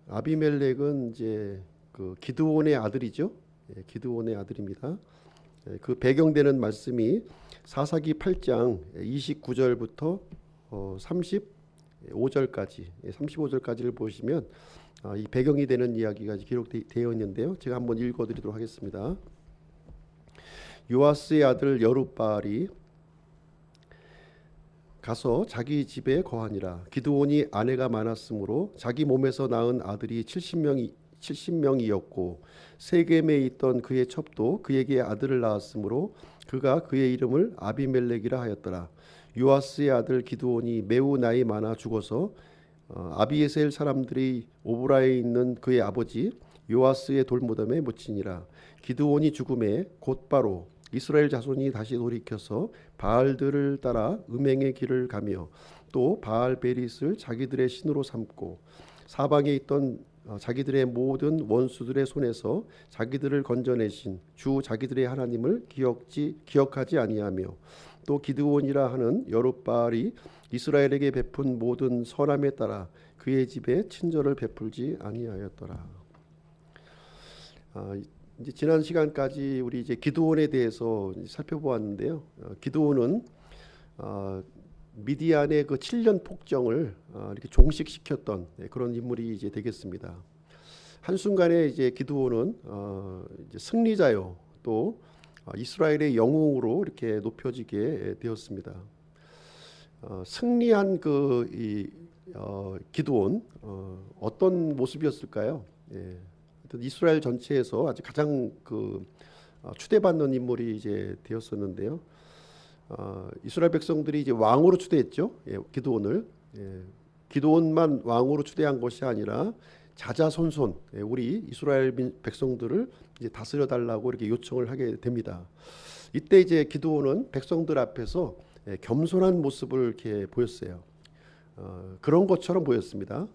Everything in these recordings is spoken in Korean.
아비멜렉은 이제 그 기드온의 아들이죠. 기드온의 아들입니다. 그 배경되는 말씀이 사사기 8장 29절부터 35절까지 35절까지를 보시면 이 배경이 되는 이야기가 기록되어 있는데요. 제가 한번 읽어드리도록 하겠습니다. 요아스의 아들 여룹바알이 가서 자기 집에 거하니라. 기드온이 아내가 많았으므로 자기 몸에서 낳은 아들이 70명이었고 세겜에 있던 그의 첩도 그에게 아들을 낳았으므로 그가 그의 이름을 아비멜렉이라 하였더라. 요아스의 아들 기드온이 매우 나이 많아 죽어서 아비에셀 사람들이 오브라에 있는 그의 아버지 요아스의 돌무덤에 묻히니라. 기드온이 죽음에 곧바로 이스라엘 자손이 다시 돌이켜서 바알들을 따라 음행의 길을 가며 또 바알 베릿을 자기들의 신으로 삼고 사방에 있던 자기들의 모든 원수들의 손에서 자기들을 건져내신 주 자기들의 하나님을 기억하지 아니하며 또 기드온이라 하는 여룹바알이 이스라엘에게 베푼 모든 선함에 따라 그의 집에 친절을 베풀지 아니하였더라. 이제 지난 시간까지 우리 이제 기드온에 대해서 살펴보았는데요. 기드온은 미디안의 그 7년 폭정을 이렇게 종식시켰던 그런 인물이 이제 되겠습니다. 한 순간에 이제 기드온은 이제 승리자요, 또 이스라엘의 영웅으로 이렇게 높여지게 되었습니다. 승리한 기드온 어떤 모습이었을까요? 이스라엘 전체에서 아주 가장 추대받는 인물이 이제 되었었는데요. 이스라엘 백성들이 이제 왕으로 추대했죠. 기드온을. 기드온만 왕으로 추대한 것이 아니라 자자손손 우리 이스라엘 백성들을 이제 다스려 달라고 이렇게 요청을 하게 됩니다. 이때 이제 기드온은 백성들 앞에서 겸손한 모습을 이렇게 보였어요. 그런 것처럼 보였습니다.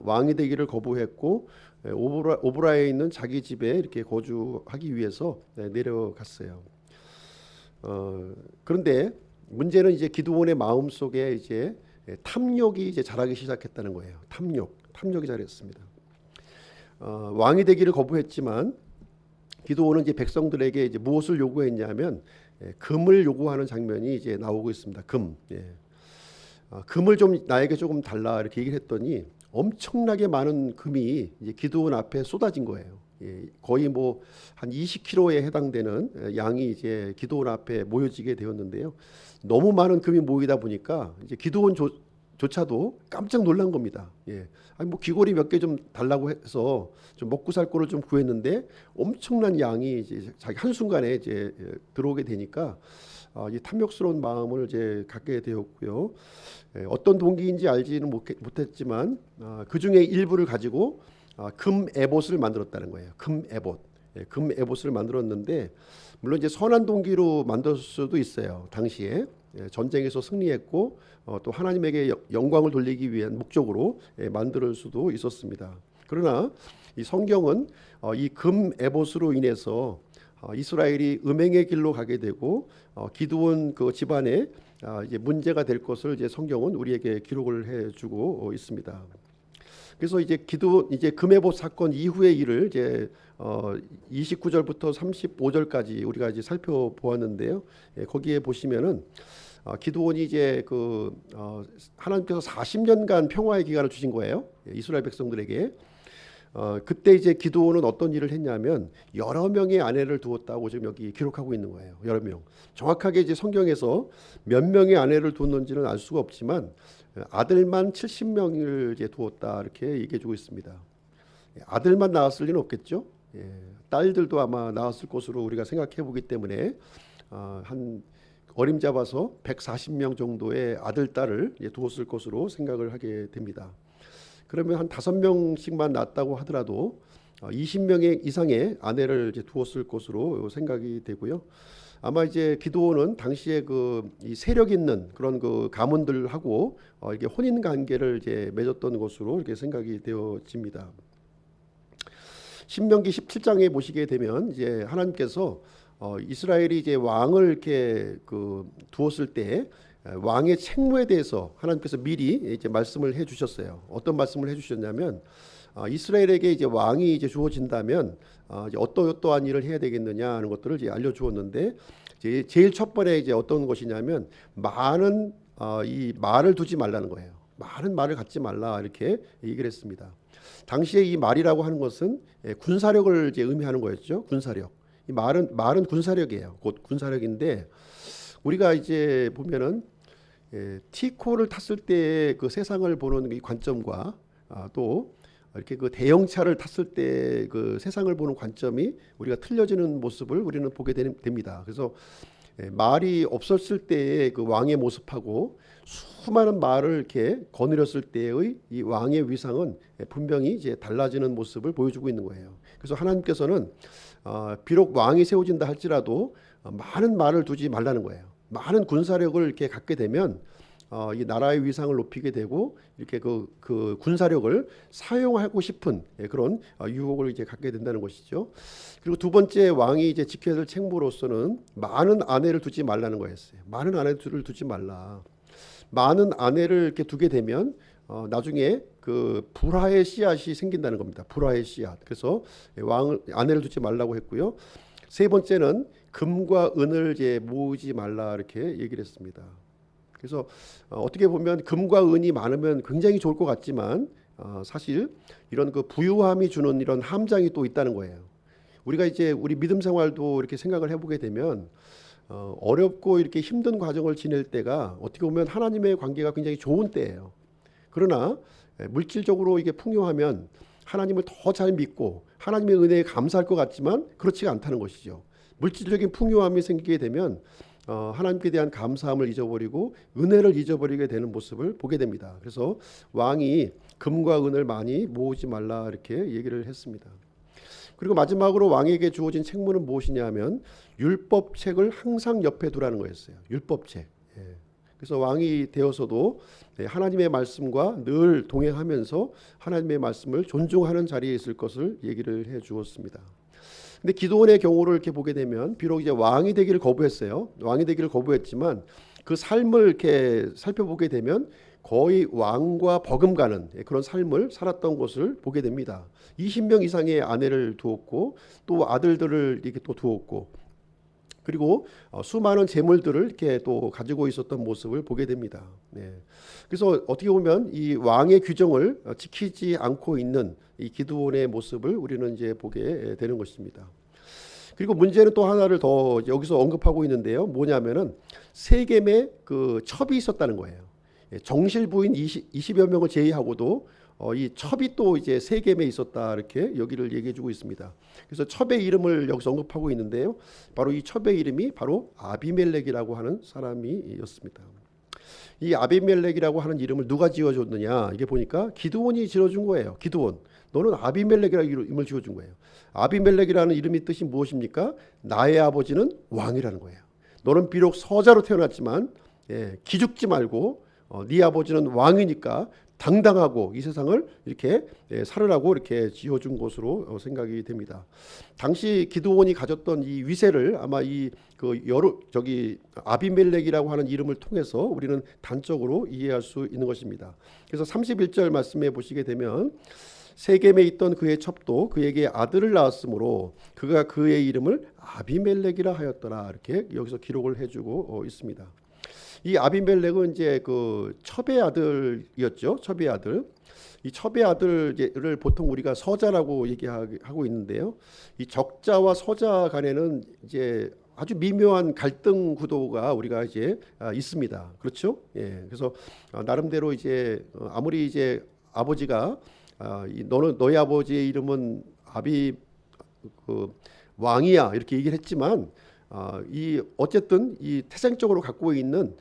왕이 되기를 거부했고 오브라에 있는 자기 집에 이렇게 거주하기 위해서 내려갔어요. 그런데 문제는 이제 기드온의 마음 속에 이제 탐욕이 이제 자라기 시작했다는 거예요. 탐욕이 자랐습니다. 왕이 되기를 거부했지만 기드온은 이제 백성들에게 이제 무엇을 요구했냐면 금을 요구하는 장면이 이제 나오고 있습니다. 금을 좀 나에게 조금 달라 이렇게 얘기를 했더니 엄청나게 많은 금이 이제 기드온 앞에 쏟아진 거예요. 거의 뭐 한 20kg에 해당되는 양이 이제 기드온 앞에 모여지게 되었는데요. 너무 많은 금이 모이다 보니까 이제 기드온조차도 깜짝 놀란 겁니다. 아니 뭐 귀걸이 몇 개 좀 달라고 해서 좀 먹고 살 거를 좀 구했는데 엄청난 양이 이제 자기 한 순간에 이제 들어오게 되니까 이 탐욕스러운 마음을 이제 갖게 되었고요. 어떤 동기인지 알지는 못했지만 그 중에 일부를 가지고 금 에봇을 만들었다는 거예요. 금 에봇을 만들었는데 물론 이제 선한 동기로 만들 수도 있어요. 당시에 전쟁에서 승리했고 또 하나님에게 영광을 돌리기 위한 목적으로 만들 수도 있었습니다. 그러나 이 성경은 이 금 에봇으로 인해서 이스라엘이 음행의 길로 가게 되고 기드온 그 집안에 이제 문제가 될 것을 이제 성경은 우리에게 기록을 해주고 있습니다. 그래서 이제 금 에봇 사건 이후의 일을 이제 29절부터 35절까지 우리가 이제 살펴보았는데요. 거기에 보시면은 기드온이 이제 하나님께서 40년간 평화의 기간을 주신 거예요. 이스라엘 백성들에게. 그때 이제 기드온은 어떤 일을 했냐면 여러 명의 아내를 두었다고 지금 여기 기록하고 있는 거예요. 여러 명. 정확하게 이제 성경에서 몇 명의 아내를 두었는지는 알 수가 없지만 아들만 70명을 이제 두었다 이렇게 얘기해주고 있습니다. 아들만 낳았을 리는 없겠죠. 딸들도 아마 낳았을 것으로 우리가 생각해 보기 때문에 한 어림잡아서 140명 정도의 아들, 딸을 두었을 것으로 생각을 하게 됩니다. 그러면 한 5명씩만 낳았다고 하더라도 20명 이상의 아내를 이제 두었을 것으로 생각이 되고요. 아마 이제 기드온은 당시에 이 세력 있는 그런 가문들하고 이게 혼인 관계를 이제 맺었던 것으로 이렇게 생각이 되어집니다. 신명기 17장에 보시게 되면 이제 하나님께서 이스라엘이 이제 왕을 이렇게 두었을 때 왕의 책무에 대해서 하나님께서 미리 이제 말씀을 해주셨어요. 어떤 말씀을 해주셨냐면 이스라엘에게 이제 왕이 이제 주어진다면 이제 어떠한 일을 해야 되겠느냐 하는 것들을 이제 알려주었는데 이제 제일 첫 번에 이제 어떤 것이냐면 많은 이 말을 두지 말라는 거예요. 많은 말을 갖지 말라 이렇게 얘기를 했습니다. 당시에 이 말이라고 하는 것은 군사력을 이제 의미하는 거였죠. 군사력. 이 말은 군사력이에요. 곧 군사력인데 우리가 이제 보면은 T코를 탔을 때 그 세상을 보는 이 관점과 또 이렇게 그 대형차를 탔을 때 그 세상을 보는 관점이 우리가 틀려지는 모습을 우리는 보게 됩니다. 그래서 말이 없었을 때의 그 왕의 모습하고 수많은 말을 이렇게 거느렸을 때의 이 왕의 위상은 분명히 이제 달라지는 모습을 보여주고 있는 거예요. 그래서 하나님께서는 비록 왕이 세워진다 할지라도 많은 말을 두지 말라는 거예요. 많은 군사력을 이렇게 갖게 되면 이 나라의 위상을 높이게 되고 이렇게 그 군사력을 사용하고 싶은 그런 유혹을 이제 갖게 된다는 것이죠. 그리고 두 번째 왕이 이제 지켜야 될 책무로서는 많은 아내를 두지 말라는 거였어요. 많은 아내들을 두지 말라. 많은 아내를 이렇게 두게 되면 나중에 그 불화의 씨앗이 생긴다는 겁니다. 불화의 씨앗. 그래서 아내를 두지 말라고 했고요. 세 번째는 금과 은을 이제 모으지 말라 이렇게 얘기를 했습니다. 그래서 어떻게 보면 금과 은이 많으면 굉장히 좋을 것 같지만 사실 이런 그 부유함이 주는 이런 함정이 또 있다는 거예요. 우리가 이제 우리 믿음 생활도 이렇게 생각을 해보게 되면 어렵고 이렇게 힘든 과정을 지낼 때가 어떻게 보면 하나님의 관계가 굉장히 좋은 때예요. 그러나 물질적으로 이게 풍요하면 하나님을 더 잘 믿고 하나님의 은혜에 감사할 것 같지만 그렇지가 않다는 것이죠. 물질적인 풍요함이 생기게 되면 하나님께 대한 감사함을 잊어버리고 은혜를 잊어버리게 되는 모습을 보게 됩니다. 그래서 왕이 금과 은을 많이 모으지 말라 이렇게 얘기를 했습니다. 그리고 마지막으로 왕에게 주어진 책무는 무엇이냐 하면 율법책을 항상 옆에 두라는 거였어요. 율법책. 그래서 왕이 되어서도 하나님의 말씀과 늘 동행하면서 하나님의 말씀을 존중하는 자리에 있을 것을 얘기를 해 주었습니다. 근데 기드온의 경우를 이렇게 보게 되면 비록 이제 왕이 되기를 거부했어요. 왕이 되기를 거부했지만 그 삶을 이렇게 살펴보게 되면 거의 왕과 버금가는 그런 삶을 살았던 것을 보게 됩니다. 20명 이상의 아내를 두었고 또 아들들을 이렇게 또 두었고 그리고 수많은 재물들을 이렇게 또 가지고 있었던 모습을 보게 됩니다. 그래서 어떻게 보면 이 왕의 규정을 지키지 않고 있는 이 기드온의 모습을 우리는 이제 보게 되는 것입니다. 그리고 문제는 또 하나를 더 여기서 언급하고 있는데요. 뭐냐면은 세겜에 그 첩이 있었다는 거예요. 정실 부인 20여 명을 제외하고도 이 첩이 또 이제 세겜에 있었다 이렇게 여기를 얘기해주고 있습니다. 그래서 첩의 이름을 여기서 언급하고 있는데요. 바로 이 첩의 이름이 바로 아비멜렉이라고 하는 사람이었습니다. 이 아비멜렉이라고 하는 이름을 누가 지어줬느냐 이게 보니까 기드온이 지어준 거예요. 기드온, 너는 아비멜렉이라는 이름을 지어준 거예요. 아비멜렉이라는 이름의 뜻이 무엇입니까? 나의 아버지는 왕이라는 거예요. 너는 비록 서자로 태어났지만 기죽지 말고 네 아버지는 왕이니까 당당하고 이 세상을 이렇게 살으라고 이렇게 지어준 것으로 생각이 됩니다. 당시 기드온이 가졌던 이 위세를 아마 아비멜렉이라고 하는 이름을 통해서 우리는 단적으로 이해할 수 있는 것입니다. 그래서 31절 말씀해 보시게 되면 세겜에 있던 그의 첩도 그에게 아들을 낳았으므로 그가 그의 이름을 아비멜렉이라 하였더라 이렇게 여기서 기록을 해주고 있습니다. 이 아비멜렉은 이제 그 첩의 아들이었죠. 첩의 아들. 이 첩의 아들을 보통 우리가 서자라고 얘기하고 있는데요. 이 적자와 서자 간에는 이제 아주 미묘한 갈등 구도가 우리가 이제 있습니다. 그렇죠? 그래서 나름대로 이제 아무리 이제 아버지가 너의 아버지의 이름은 왕이야 이렇게 얘기를 했지만 이 어쨌든 이 태생적으로 갖고 있는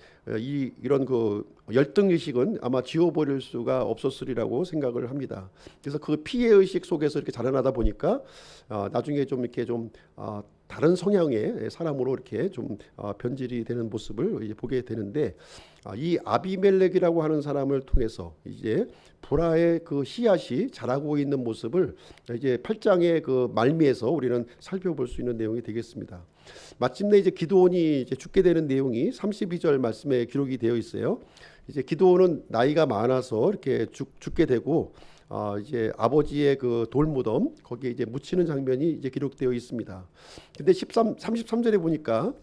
이런 그 열등 의식은 아마 지워버릴 수가 없었으리라고 생각을 합니다. 그래서 그 피해 의식 속에서 이렇게 자라나다 보니까 나중에 좀 이렇게 좀 다른 성향의 사람으로 이렇게 좀 변질이 되는 모습을 이제 보게 되는데 이 아비멜렉이라고 하는 사람을 통해서 이제 불화의 그 씨앗이 자라고 있는 모습을 이제 8장의 그 말미에서 우리는 살펴볼 수 있는 내용이 되겠습니다. 마침내 이제 기드온이 이제 죽게 되는 내용이 32절 말씀에 기록이 되어 있어요. 이제 기드온은 나이가 많아서 이렇게 죽게 되고 이제 아버지의 그 돌무덤 거기에 이제 묻히는 장면이 이제 기록되어 있습니다. 근데 33절에 보니까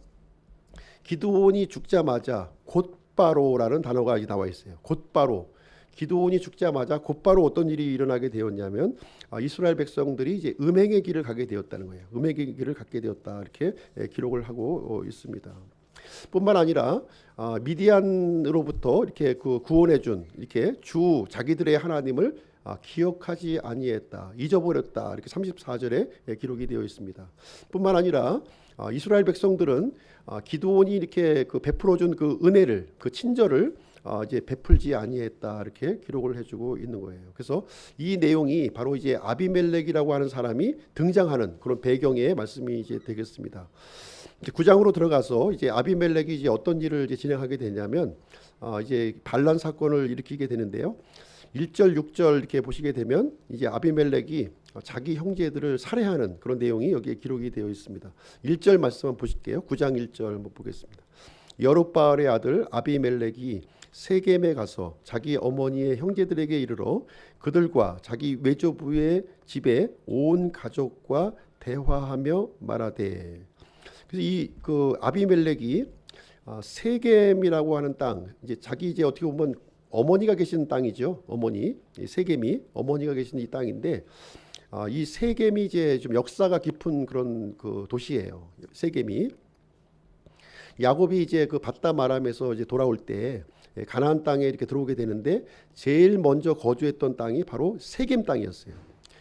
기드온이 죽자마자 곧바로라는 단어가 나와 있어요. 곧바로. 기드온이 죽자마자 곧바로 어떤 일이 일어나게 되었냐면 이스라엘 백성들이 이제 음행의 길을 가게 되었다는 거예요. 음행의 길을 갖게 되었다 이렇게 기록을 하고 있습니다. 뿐만 아니라 미디안으로부터 이렇게 그 구원해준 이렇게 주 자기들의 하나님을 기억하지 아니했다, 잊어버렸다 이렇게 34절에 기록이 되어 있습니다. 뿐만 아니라 이스라엘 백성들은 기드온이 이렇게 그 베풀어준 그 은혜를, 그 친절을 이제 베풀지 아니했다 이렇게 기록을 해주고 있는 거예요. 그래서 이 내용이 바로 이제 아비멜렉이라고 하는 사람이 등장하는 그런 배경의 말씀이 이제 되겠습니다. 이제 9장으로 들어가서 이제 아비멜렉이 이제 어떤 일을 이제 진행하게 되냐면 이제 반란 사건을 일으키게 되는데요. 1절, 6절 이렇게 보시게 되면 이제 아비멜렉이 자기 형제들을 살해하는 그런 내용이 여기에 기록이 되어 있습니다. 1절 말씀 한번 보실게요. 9장 1절 한번 보겠습니다. 여룻바알의 아들 아비멜렉이 세겜에 가서 자기 어머니의 형제들에게 이르러 그들과 자기 외조부의 집에 온 가족과 대화하며 말하되. 그래서 이 그 아비멜렉이 세겜이라고 하는 땅, 이제 자기 이제 어떻게 보면 어머니가 계신 땅이죠. 어머니, 세겜이 어머니가 계신 이 땅인데 이 세겜이 이제 좀 역사가 깊은 그런 그 도시예요. 세겜이 야곱이 이제 그 밧담 아람에서 이제 돌아올 때 가나안 땅에 이렇게 들어오게 되는데 제일 먼저 거주했던 땅이 바로 세겜 땅이었어요.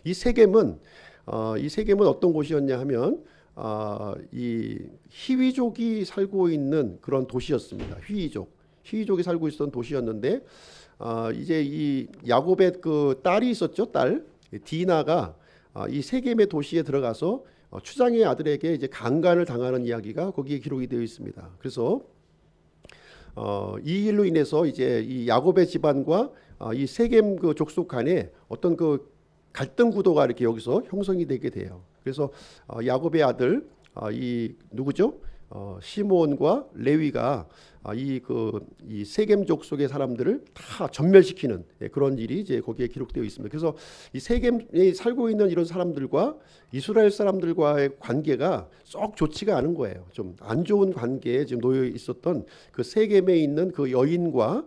이 세겜은 어떤 곳이었냐 하면 이 히위족이 살고 있는 그런 도시였습니다. 히위족이 살고 있었던 도시였는데 이제 이 야곱의 그 딸이 있었죠. 딸 디나가 이 세겜의 도시에 들어가서 추장의 아들에게 이제 강간을 당하는 이야기가 거기에 기록이 되어 있습니다. 그래서 이 일로 인해서 이제 이 야곱의 집안과 이 세겜 그 족속 간에 어떤 그 갈등 구도가 이렇게 여기서 형성이 되게 돼요. 그래서 야곱의 아들 이 누구죠? 시므온과 레위가 이 세겜 족속의 사람들을 다 전멸시키는 그런 일이 이제 거기에 기록되어 있습니다. 그래서 이 세겜에 살고 있는 이런 사람들과 이스라엘 사람들과의 관계가 썩 좋지가 않은 거예요. 좀 안 좋은 관계에 지금 놓여 있었던 그 세겜에 있는 그 여인과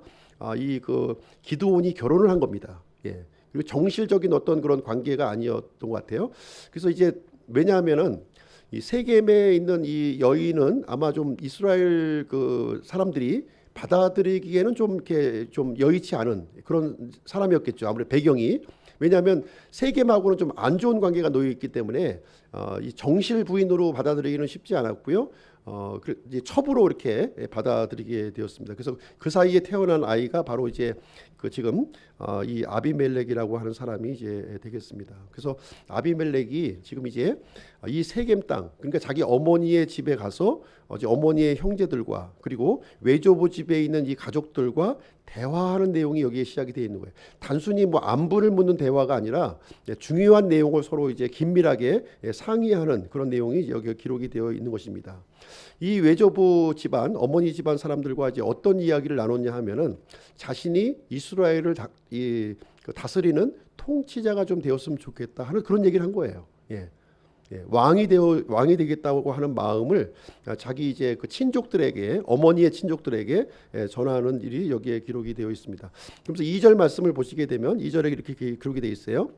이 그 기드온이 결혼을 한 겁니다. 예. 그리고 정실적인 어떤 그런 관계가 아니었던 것 같아요. 그래서 이제 왜냐하면은 이 세겜에 있는 이 여인은 아마 좀 이스라엘 그 사람들이 받아들이기에는 좀 이렇게 좀 여의치 않은 그런 사람이었겠죠. 아무래도 배경이. 왜냐하면 세겜하고는 좀 안 좋은 관계가 놓여 있기 때문에 이 정실 부인으로 받아들이기는 쉽지 않았고요. 이제 첩으로 이렇게 받아들이게 되었습니다. 그래서 그 사이에 태어난 아이가 바로 이제 그 지금 이 아비멜렉이라고 하는 사람이 이제 되겠습니다. 그래서 아비멜렉이 지금 이제 이 세겜 땅, 그러니까 자기 어머니의 집에 가서 이제 어머니의 형제들과 그리고 외조부 집에 있는 이 가족들과 대화하는 내용이 여기에 시작이 되어 있는 거예요. 단순히 뭐 안부를 묻는 대화가 아니라 중요한 내용을 서로 이제 긴밀하게 상의하는 그런 내용이 여기 기록이 되어 있는 것입니다. 이 외조부 집안, 어머니 집안 사람들과 이제 어떤 이야기를 나눴냐 하면은 자신이 이스라엘을 다스리는 통치자가 좀 되었으면 좋겠다 하는 그런 얘기를 한 거예요. 예. 왕이 되겠다고 하는 마음을 자기 이제 그 친족들에게, 어머니의 친족들에게 전하는 일이 여기에 기록이 되어 있습니다. 그래서 2절 말씀을 보시게 되면 2절에 이렇게 기록이 되어 있어요.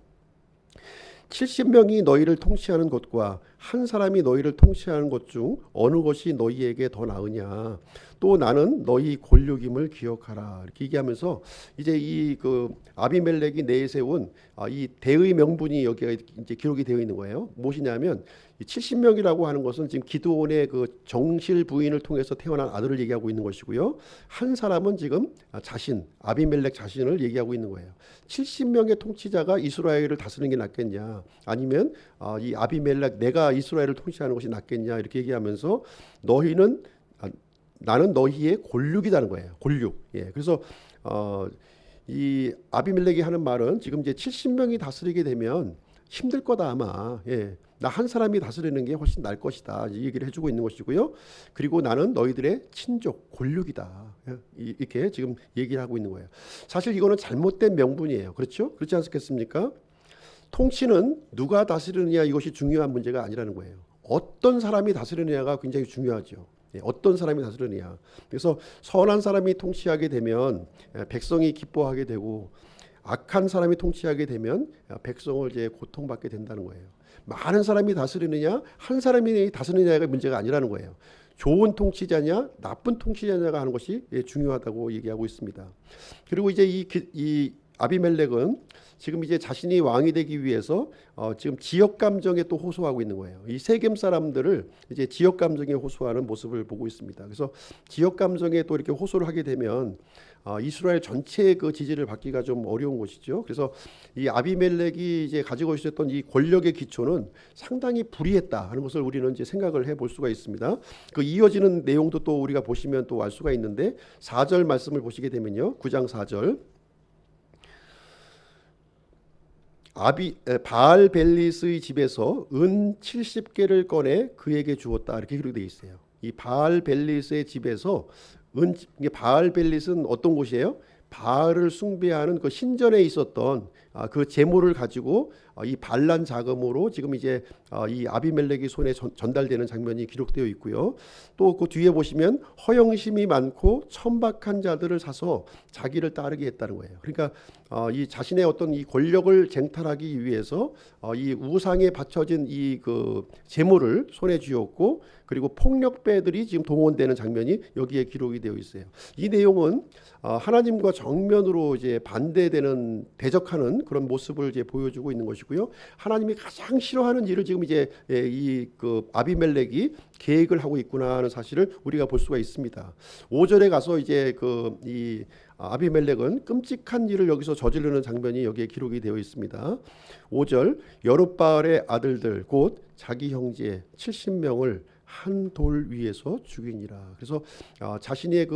70명이 너희를 통치하는 것과 한 사람이 너희를 통치하는 것 중 어느 것이 너희에게 더 나으냐. 또 나는 너희 권력임을 기억하라. 이렇게 얘기하면서 이제 이 그 아비멜렉이 내세운 이 대의 명분이 여기에 이제 기록이 되어 있는 거예요. 무엇이냐면 70명이라고 하는 것은 지금 기드온의 그 정실 부인을 통해서 태어난 아들을 얘기하고 있는 것이고요. 한 사람은 지금 아비멜렉 자신을 얘기하고 있는 거예요. 70명의 통치자가 이스라엘을 다스리는 게 낫겠냐, 아니면 이 아비멜렉 내가 이스라엘을 통치하는 것이 낫겠냐 이렇게 얘기하면서 나는 너희의 권력이라는 거예요. 권력. 예. 그래서 이 아비멜렉이 하는 말은 지금 이제 70명이 다스리게 되면 힘들 거다 아마. 예. 나 한 사람이 다스리는 게 훨씬 나을 것이다. 이 얘기를 해주고 있는 것이고요. 그리고 나는 너희들의 친족, 골육이다. 예. 이렇게 지금 얘기를 하고 있는 거예요. 사실 이거는 잘못된 명분이에요. 그렇죠? 그렇지 않겠습니까? 통치는 누가 다스리느냐 이것이 중요한 문제가 아니라는 거예요. 어떤 사람이 다스리느냐가 굉장히 중요하죠. 예, 어떤 사람이 다스리느냐. 그래서 선한 사람이 통치하게 되면 백성이 기뻐하게 되고 악한 사람이 통치하게 되면 백성을 이제 고통받게 된다는 거예요. 많은 사람이 다스리느냐 한 사람이 다스리느냐가 문제가 아니라는 거예요. 좋은 통치자냐 나쁜 통치자냐가 하는 것이 중요하다고 얘기하고 있습니다. 그리고 이제 이 아비멜렉은 지금 이제 자신이 왕이 되기 위해서 지금 지역 감정에 또 호소하고 있는 거예요. 이 세겜 사람들을 이제 지역 감정에 호소하는 모습을 보고 있습니다. 그래서 지역 감정에 또 이렇게 호소를 하게 되면 이스라엘 전체의 그 지지를 받기가 좀 어려운 것이죠. 그래서 이 아비멜렉이 이제 가지고 있었던 이 권력의 기초는 상당히 불의했다 하는 것을 우리는 이제 생각을 해볼 수가 있습니다. 그 이어지는 내용도 또 우리가 보시면 또 알 수가 있는데 4절 말씀을 보시게 되면요, 9장 4절. 바알벨릿의 집에서 은 70개를 꺼내 그에게 주었다 이렇게 기록되어 있어요. 이 바알벨릿의 집에서 바알벨릿은 어떤 곳이에요? 바알을 숭배하는 그 신전에 있었던 그 제물을 가지고 이 반란 자금으로 지금 이제 이 아비멜렉의 손에 전달되는 장면이 기록되어 있고요. 또 그 뒤에 보시면 허영심이 많고 천박한 자들을 사서 자기를 따르게 했다는 거예요. 그러니까 이 자신의 어떤 이 권력을 쟁탈하기 위해서 이 우상에 바쳐진 이 그 제물을 손에 쥐었고 그리고 폭력배들이 지금 동원되는 장면이 여기에 기록이 되어 있어요. 이 내용은 하나님과 정면으로 이제 반대되는 대적하는 그런 모습을 이제 보여주고 있는 것이고요. 하나님이 가장 싫어하는 일을 지금 이제 이 그 아비멜렉이 계획을 하고 있구나 하는 사실을 우리가 볼 수가 있습니다. 5절에 가서 이제 이 아비멜렉은 끔찍한 일을 여기서 저지르는 장면이 여기에 기록이 되어 있습니다. 5절 여룻바알의 아들들 곧 자기 형제 70명을 한 돌 위에서 죽이니라. 그래서 자신의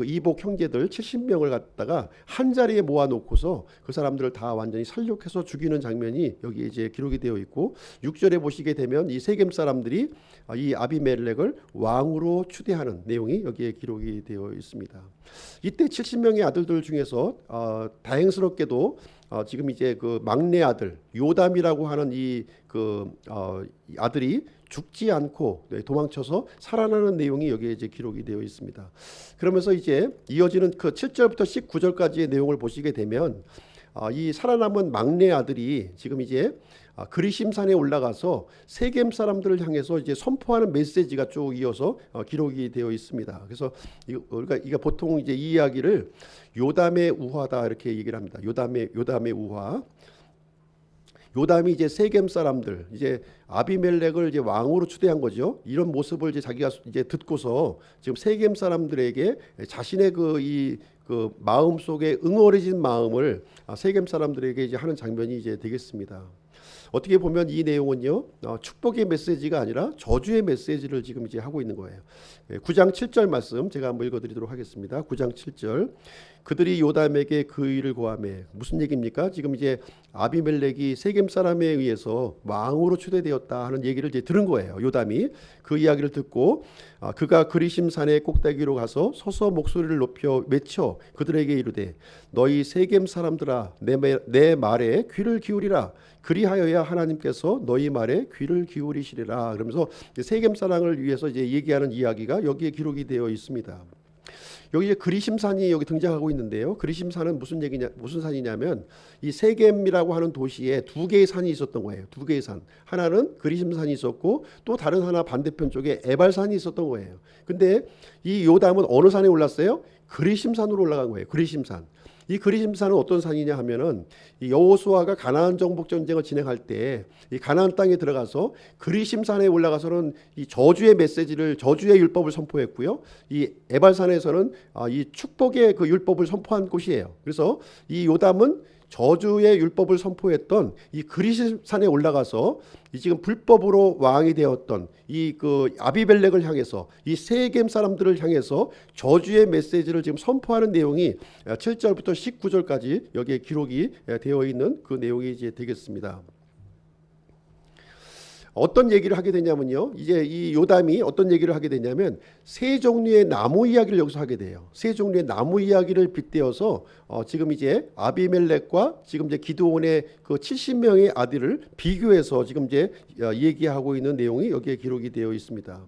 이복 형제들 70명을 갖다가 한 자리에 모아놓고서 그 사람들을 다 완전히 살육해서 죽이는 장면이 여기 이제 기록이 되어 있고 6절에 보시게 되면 이 세겜 사람들이 이 아비멜렉을 왕으로 추대하는 내용이 여기에 기록이 되어 있습니다. 이때 70명의 아들들 중에서 다행스럽게도 지금 이제 그 막내 아들 요담이라고 하는 이 아들이 죽지 않고 도망쳐서 살아나는 내용이 여기에 이제 기록이 되어 있습니다. 그러면서 이제 이어지는 그 7절부터 19절까지의 내용을 보시게 되면 이 살아남은 막내 아들이 지금 이제 그리심산에 올라가서 세겜 사람들을 향해서 이제 선포하는 메시지가 쭉 이어서 기록이 되어 있습니다. 그래서 우리가 이게 보통 이제 이 이야기를 요담의 우화다 이렇게 얘기를 합니다. 요담의 우화. 요담이 이제 세겜 사람들 이제 아비멜렉을 이제 왕으로 추대한 거죠. 이런 모습을 이제 자기가 이제 듣고서 지금 세겜 사람들에게 자신의 그 마음 속에 응어리진 마음을 세겜 사람들에게 이제 하는 장면이 이제 되겠습니다. 어떻게 보면 이 내용은요 축복의 메시지가 아니라 저주의 메시지를 지금 이제 하고 있는 거예요. 9장 7절 말씀 제가 한번 읽어드리도록 하겠습니다. 9장 7절 그들이 요담에게 그 일을 고하매 무슨 얘기입니까? 지금 이제 아비멜렉이 세겜 사람에 의해서 왕으로 추대되었다 하는 얘기를 이제 들은 거예요. 요담이 그 이야기를 듣고 그가 그리심산의 꼭대기로 가서 서서 목소리를 높여 외쳐 그들에게 이르되 너희 세겜 사람들아 내 말에 귀를 기울이라 그리하여야 하나님께서 너희 말에 귀를 기울이시리라. 그러면서 세겜 사람을 위해서 이제 얘기하는 이야기가 여기에 기록이 되어 있습니다. 여기 이제 그리심산이 여기 등장하고 있는데요. 그리심산은 무슨 산이냐면 이 세겜이라고 하는 도시에 두 개의 산이 있었던 거예요. 두 개의 산. 하나는 그리심산이 있었고 또 다른 하나 반대편 쪽에 에발산이 있었던 거예요. 근데 이 요담은 어느 산에 올랐어요? 그리심산으로 올라간 거예요. 그리심산. 이 그리심산은 어떤 산이냐 하면은 이 여호수아가 가나안 정복 전쟁을 진행할 때 이 가나안 땅에 들어가서 그리심산에 올라가서는 이 저주의 메시지를 저주의 율법을 선포했고요. 이 에발산에서는 이 축복의 그 율법을 선포한 곳이에요. 그래서 이 요담은 저주의 율법을 선포했던 이 그리심산에 올라가서 이 지금 불법으로 왕이 되었던 이 그 아비멜렉을 향해서 이 세겜 사람들을 향해서 저주의 메시지를 지금 선포하는 내용이 7절부터 19절까지 여기에 기록이 되어 있는 그 내용이 이제 되겠습니다. 어떤 얘기를 하게 되냐면요. 이제 이 요담이 어떤 얘기를 하게 되냐면 세 종류의 나무 이야기를 여기서 하게 돼요. 세 종류의 나무 이야기를 빗대어서 지금 이제 아비멜렉과 지금 이제 기드온의 그 70명의 아들을 비교해서 지금 이제 얘기하고 있는 내용이 여기에 기록이 되어 있습니다.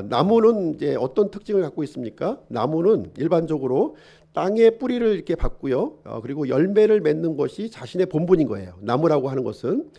나무는 이제 어떤 특징을 갖고 있습니까? 나무는 일반적으로 땅에 뿌리를 이렇게 받고요. 그리고 열매를 맺는 것이 자신의 본분인 거예요. 나무라고 하는 것은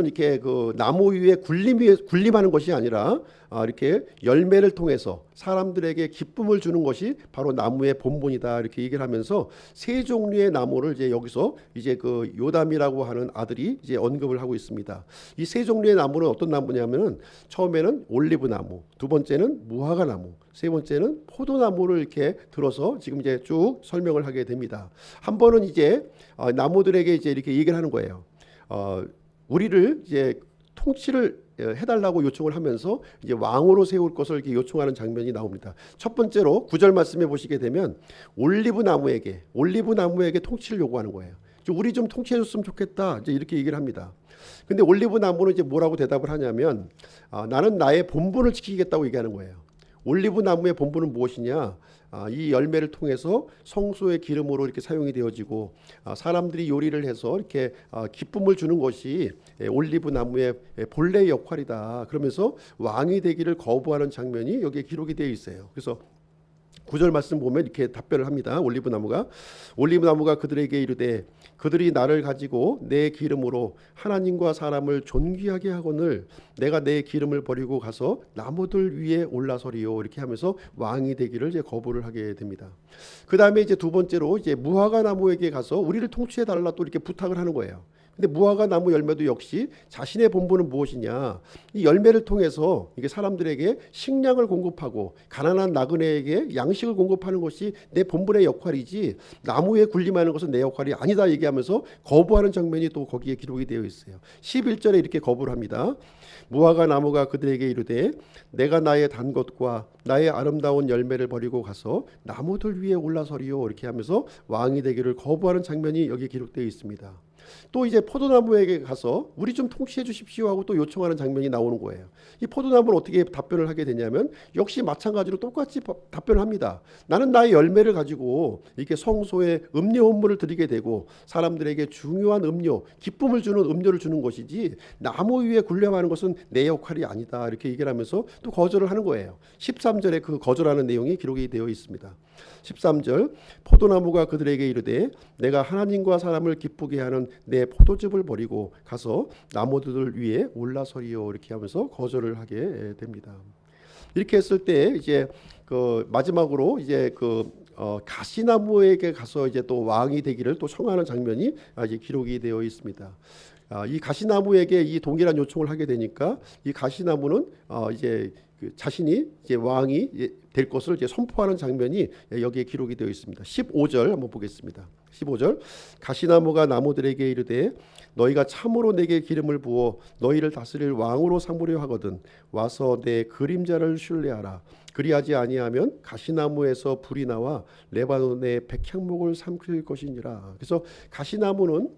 이렇게 그 나무 위에 군림하는 것이 아니라 이렇게 열매를 통해서 사람들에게 기쁨을 주는 것이 바로 나무의 본분이다 이렇게 얘기를 하면서 세 종류의 나무를 이제 여기서 이제 그 요담이라고 하는 아들이 이제 언급을 하고 있습니다. 이 세 종류의 나무는 어떤 나무냐면은 처음에는 올리브 나무, 두 번째는 무화과 나무, 세 번째는 포도나무를 이렇게 들어서 지금 이제 쭉 설명을 하게 됩니다. 한 번은 이제 나무들에게 이제 이렇게 얘기를 하는 거예요. 우리를 이제 통치를 해달라고 요청을 하면서 이제 왕으로 세울 것을 이렇게 요청하는 장면이 나옵니다. 첫 번째로 9절 말씀에 보시게 되면 올리브 나무에게 통치를 요구하는 거예요. 우리 좀 통치해줬으면 좋겠다. 이제 이렇게 얘기를 합니다. 근데 올리브 나무는 이제 뭐라고 대답을 하냐면 나는 나의 본분을 지키겠다고 얘기하는 거예요. 올리브 나무의 본분은 무엇이냐? 이 열매를 통해서 성소의 기름으로 이렇게 사용이 되어지고 사람들이 요리를 해서 이렇게 기쁨을 주는 것이 올리브 나무의 본래의 역할이다. 그러면서 왕이 되기를 거부하는 장면이 여기에 기록이 되어 있어요. 그래서 9절 말씀 보면 이렇게 답변을 합니다. 올리브 나무가 그들에게 이르되 그들이 나를 가지고 내 기름으로 하나님과 사람을 존귀하게 하거늘 내가 내 기름을 버리고 가서 나무들 위에 올라서리요. 이렇게 하면서 왕이 되기를 이제 거부를 하게 됩니다. 그 다음에 이제 두 번째로 이제 무화과 나무에게 가서 우리를 통치해 달라 또 이렇게 부탁을 하는 거예요. 근데 무화과 나무 열매도 역시 자신의 본분은 무엇이냐? 이 열매를 통해서 이게 사람들에게 식량을 공급하고 가난한 나그네에게 양식을 공급하는 것이 내 본분의 역할이지 나무에 군림하는 것은 내 역할이 아니다 얘기하면서 거부하는 장면이 또 거기에 기록이 되어 있어요. 11절에 이렇게 거부를 합니다. 무화과 나무가 그들에게 이르되 내가 나의 단 것과 나의 아름다운 열매를 버리고 가서 나무들 위에 올라서리요. 이렇게 하면서 왕이 되기를 거부하는 장면이 여기 기록되어 있습니다. 또 이제 포도나무에게 가서 우리 좀 통치해 주십시오 하고 또 요청하는 장면이 나오는 거예요. 이 포도나무는 어떻게 답변을 하게 되냐면 역시 마찬가지로 똑같이 답변을 합니다. 나는 나의 열매를 가지고 이렇게 성소에 음료 헌물을 드리게 되고 사람들에게 중요한 음료, 기쁨을 주는 음료를 주는 것이지 나무 위에 군림하는 것은 내 역할이 아니다. 이렇게 얘기를 하면서 또 거절을 하는 거예요. 13절에 그 거절하는 내용이 기록이 되어 있습니다. 13절 포도나무가 그들에게 이르되 내가 하나님과 사람을 기쁘게 하는 내 포도즙을 버리고 가서 나무들 위에 올라서리요. 이렇게 하면서 거절을 하게 됩니다. 이렇게 했을 때 이제 그 마지막으로 이제 그 가시나무에게 가서 이제 또 왕이 되기를 또 청하는 장면이 이제 기록이 되어 있습니다. 이 가시나무에게 이 동일한 요청을 하게 되니까 이 가시나무는 이제 자신이 이제 왕이 될 것을 이제 선포하는 장면이 여기에 기록이 되어 있습니다. 15절 한번 보겠습니다. 15절 가시나무가 나무들에게 이르되 너희가 참으로 내게 기름을 부어 너희를 다스릴 왕으로 삼으려 하거든 와서 내 그림자를 신뢰하라. 그리하지 아니하면 가시나무에서 불이 나와 레바논의 백향목을 삼킬 것이니라. 그래서 가시나무는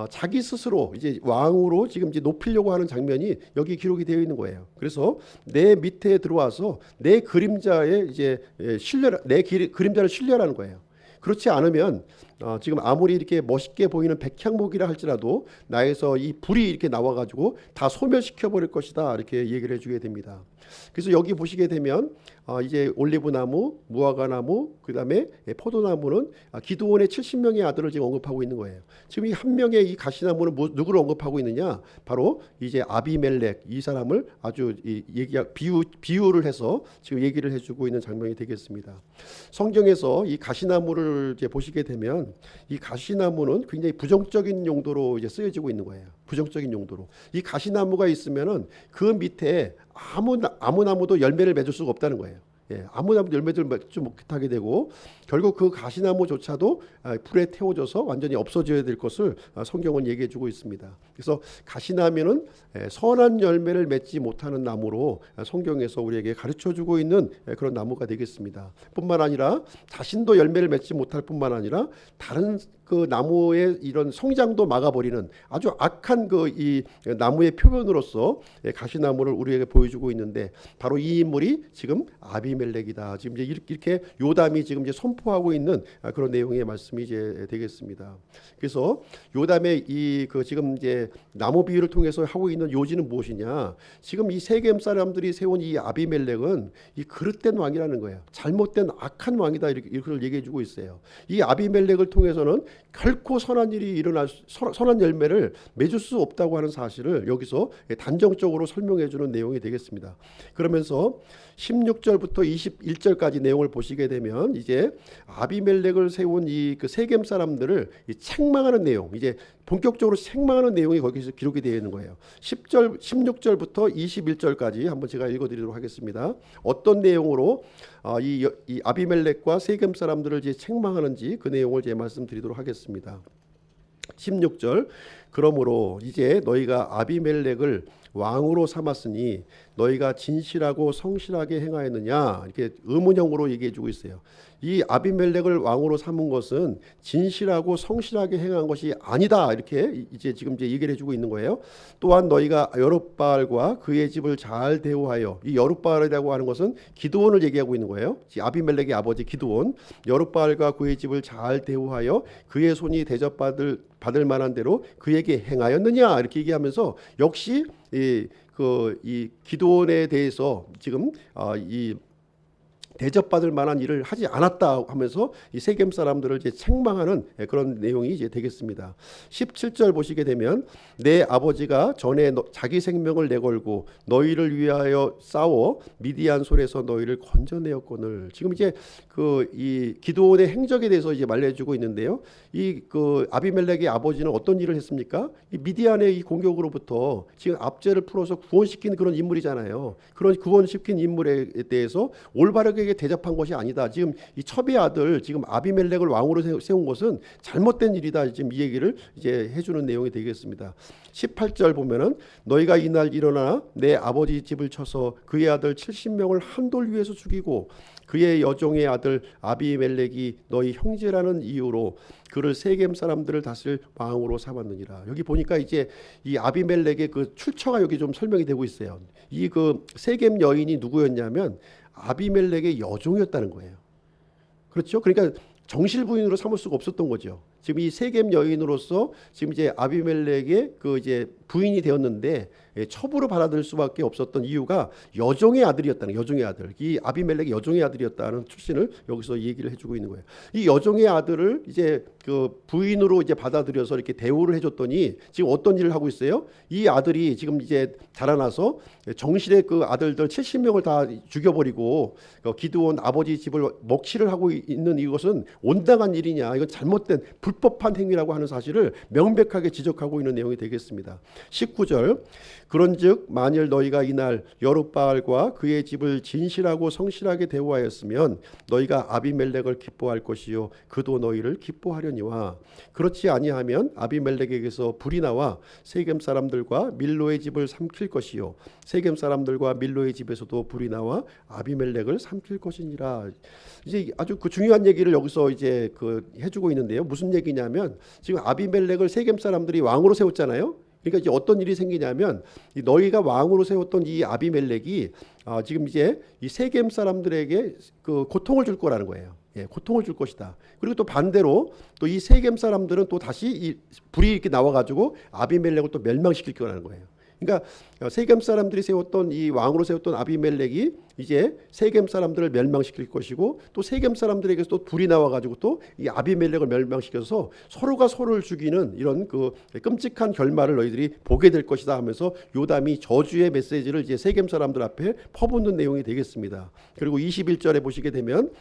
자기 스스로 이제 왕으로 지금 이제 높이려고 하는 장면이 여기 기록이 되어 있는 거예요. 그래서 내 밑에 들어와서 내 그림자에 이제 그림자를 신뢰하라는 거예요. 그렇지 않으면 지금 아무리 이렇게 멋있게 보이는 백향목이라 할지라도 나에서 이 불이 이렇게 나와가지고 다 소멸시켜 버릴 것이다 이렇게 얘기를 해주게 됩니다. 그래서 여기 보시게 되면 이제 올리브나무, 무화과나무, 그 다음에 포도나무는 기드온의 70명의 아들을 지금 언급하고 있는 거예요. 지금 이 한 명의 이 가시나무는 누구를 언급하고 있느냐? 바로 이제 아비멜렉 이 사람을 아주 비유를 해서 지금 얘기를 해주고 있는 장면이 되겠습니다. 성경에서 이 가시나무를 이제 보시게 되면 이 가시나무는 굉장히 부정적인 용도로 이제 쓰여지고 있는 거예요. 부정적인 용도로 이 가시나무가 있으면은 그 밑에 아무 나무도 열매를 맺을 수가 없다는 거예요. 아무 나무도 열매를 맺지 못하게 되고 결국 그 가시나무조차도 불에 태워져서 완전히 없어져야 될 것을 성경은 얘기해주고 있습니다. 그래서 가시나무는 선한 열매를 맺지 못하는 나무로 성경에서 우리에게 가르쳐주고 있는 그런 나무가 되겠습니다. 뿐만 아니라 자신도 열매를 맺지 못할 뿐만 아니라 다른 그 나무의 이런 성장도 막아버리는 아주 악한 그 이 나무의 표본으로서 가시나무를 우리에게 보여주고 있는데, 바로 이 인물이 지금 아비멜렉이다. 지금 이제 이렇게 요담이 지금 이제 선포하고 있는 그런 내용의 말씀이 이제 되겠습니다. 그래서 요담의 이 그 지금 이제 나무 비유를 통해서 하고 있는 요지는 무엇이냐? 지금 이 세겜 사람들이 세운 이 아비멜렉은 이 그릇된 왕이라는 거예요. 잘못된 악한 왕이다, 이렇게 얘기해주고 있어요. 이 아비멜렉을 통해서는 결코 선한 일이 일어날 선한 열매를 맺을 수 없다고 하는 사실을 여기서 단정적으로 설명해주는 내용이 되겠습니다. 그러면서 16절부터 21절까지 내용을 보시게 되면 이제 아비멜렉을 세운 이 그 세겜 사람들을 책망하는 내용, 이제 본격적으로 책망하는 내용이 거기서 기록이 되어 있는 거예요. 16절부터 21절까지 한번 제가 읽어드리도록 하겠습니다. 어떤 내용으로 이 아비멜렉과 세겜 사람들을 이제 책망하는지 그 내용을 이제 말씀드리도록 하겠습니다. 16절, 그러므로 이제 너희가 아비멜렉을 왕으로 삼았으니 너희가 진실하고 성실하게 행하였느냐, 이렇게 의문형으로 얘기해주고 있어요. 이 아비멜렉을 왕으로 삼은 것은 진실하고 성실하게 행한 것이 아니다, 이렇게 이제 지금 이제 얘기를 해주고 있는 거예요. 또한 너희가 여룻바알과 그의 집을 잘 대우하여, 이 여룻바알이라고 하는 것은 기드온을 얘기하고 있는 거예요. 아비멜렉의 아버지 기드온, 여룻바알과 그의 집을 잘 대우하여 그의 손이 대접받을 만한 대로 그에게 행하였느냐, 이렇게 얘기하면서 역시 이 기드온에 대해서 지금 이 대접받을 만한 일을 하지 않았다 하면서 이 세겜 사람들을 이제 책망하는 그런 내용이 이제 되겠습니다. 17절 보시게 되면 내 아버지가 전에 자기 생명을 내걸고 너희를 위하여 싸워 미디안 손에서 너희를 건져내었거늘. 지금 이제 그 이 기드온의 행적에 대해서 이제 말해주고 있는데요. 이 그 아비멜렉의 아버지는 어떤 일을 했습니까? 이 미디안의 이 공격으로부터 지금 압제를 풀어서 구원시킨 그런 인물이잖아요. 그런 구원시킨 인물에 대해서 올바르게 대접한 것이 아니다. 지금 이 첩의 아들 지금 아비멜렉을 왕으로 세운 것은 잘못된 일이다. 지금 이 얘기를 이제 해주는 내용이 되겠습니다. 18절 보면은 너희가 이날 일어나 내 아버지 집을 쳐서 그의 아들 70명을 한 돌 위에서 죽이고 그의 여종의 아들 아비멜렉이 너희 형제라는 이유로 그를 세겜 사람들을 다스릴 왕으로 삼았느니라. 여기 보니까 이제 이 아비멜렉의 그 출처가 여기 좀 설명이 되고 있어요. 이 그 세겜 여인이 누구였냐면 아비멜렉의 여종이었다는 거예요. 그렇죠? 그러니까 정실 부인으로 삼을 수가 없었던 거죠. 지금 이 세겜 여인으로서 지금 이제 아비멜렉의 그 이제 부인이 되었는데 첩으로 받아들일 수밖에 없었던 이유가 여종의 아들이었다는, 여종의 아들, 이 아비멜렉의 여종의 아들이었다는 출신을 여기서 얘기를 해주고 있는 거예요. 이 여종의 아들을 이제 그 부인으로 이제 받아들여서 이렇게 대우를 해줬더니 지금 어떤 일을 하고 있어요? 이 아들이 지금 이제 자라나서 정실의 그 아들들 70명을 다 죽여버리고 기드온 아버지 집을 먹칠을 하고 있는 이것은 온당한 일이냐, 이건 잘못된 불법한 행위라고 하는 사실을 명백하게 지적하고 있는 내용이 되겠습니다. 19절, 그런즉 만일 너희가 이날 여룻바알과 그의 집을 진실하고 성실하게 대우하였으면 너희가 아비멜렉을 기뻐할 것이요 그도 너희를 기뻐하려니와 그렇지 아니하면 아비멜렉에게서 불이 나와 세겜 사람들과 밀로의 집을 삼킬 것이요 세겜 사람들과 밀로의 집에서도 불이 나와 아비멜렉을 삼킬 것이니라. 이제 아주 그 중요한 얘기를 여기서 이제 그 해주고 있는데요. 무슨 얘기냐면 지금 아비멜렉을 세겜 사람들이 왕으로 세웠잖아요. 그러니까 이제 어떤 일이 생기냐면 너희가 왕으로 세웠던 이 아비멜렉이 지금 이제 이 세겜 사람들에게 그 고통을 줄 거라는 거예요. 예, 고통을 줄 것이다. 그리고 또 반대로 또 이 세겜 사람들은 또 다시 이 불이 이렇게 나와가지고 아비멜렉을 또 멸망시킬 거라는 거예요. 그러니까 세겜 사람들이 세웠던 이 왕으로 세웠던 아비멜렉이 이제 세겜 사람들을 멸망시킬 것이고 또 세겜 사람들에게서 또 불이 나와가지고 또 이 아비멜렉을 멸망시켜서 서로가 서로를 죽이는 이런 그 끔찍한 결말을 너희들이 보게 될 것이다 하면서 요담이 저주의 메시지를 이제 세겜 사람들 앞에 퍼붓는 내용이 되겠습니다. 그리고 21절에 보시게 되면